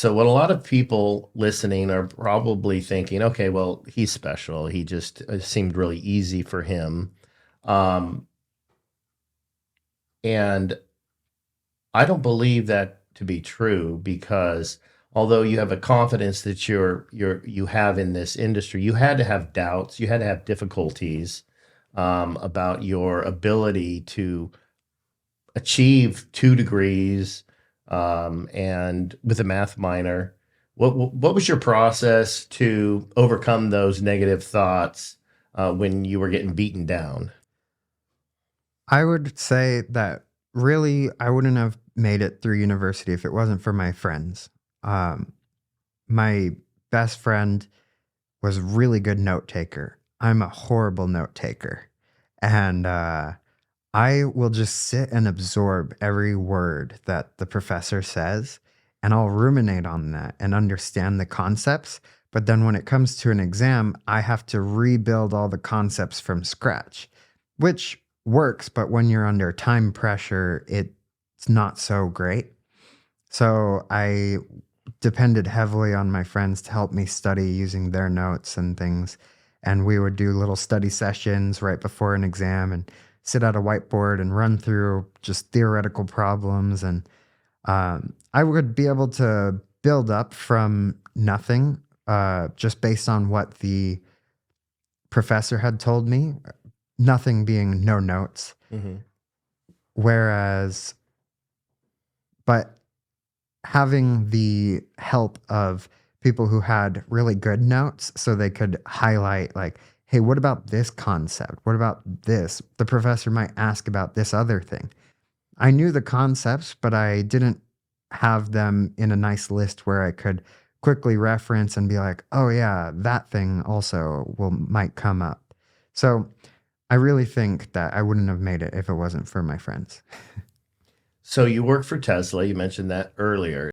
So what a lot of people listening are probably thinking, okay, well, he's special. He just it seemed really easy for him. Um, and I don't believe that to be true because although you have a confidence that you have in this industry, you had to have doubts, you had to have difficulties about your ability to achieve 2 degrees and with a math minor. What was your process to overcome those negative thoughts when you were getting beaten down? I would say that really I wouldn't have made it through university if it wasn't for my friends. Um, my best friend was a really good note taker. I'm a horrible note taker. And I will just sit and absorb every word that the professor says, and I'll ruminate on that and understand the concepts. But then when it comes to an exam, I have to rebuild all the concepts from scratch, which works. But when you're under time pressure, it's not so great. So I depended heavily on my friends to help me study using their notes and things. And we would do little study sessions right before an exam and sit at a whiteboard and run through just theoretical problems. And I would be able to build up from nothing just based on what the professor had told me, nothing being no notes. Hmm. Whereas, but having the help of people who had really good notes so they could highlight like, hey, what about this concept, what about this, the professor might ask about this other thing. I knew the concepts but I didn't have them in a nice list where I could quickly reference and be like, oh yeah, that thing also will might come up. So I really think that I wouldn't have made it if it wasn't for my friends. So you work for Tesla. You mentioned that earlier.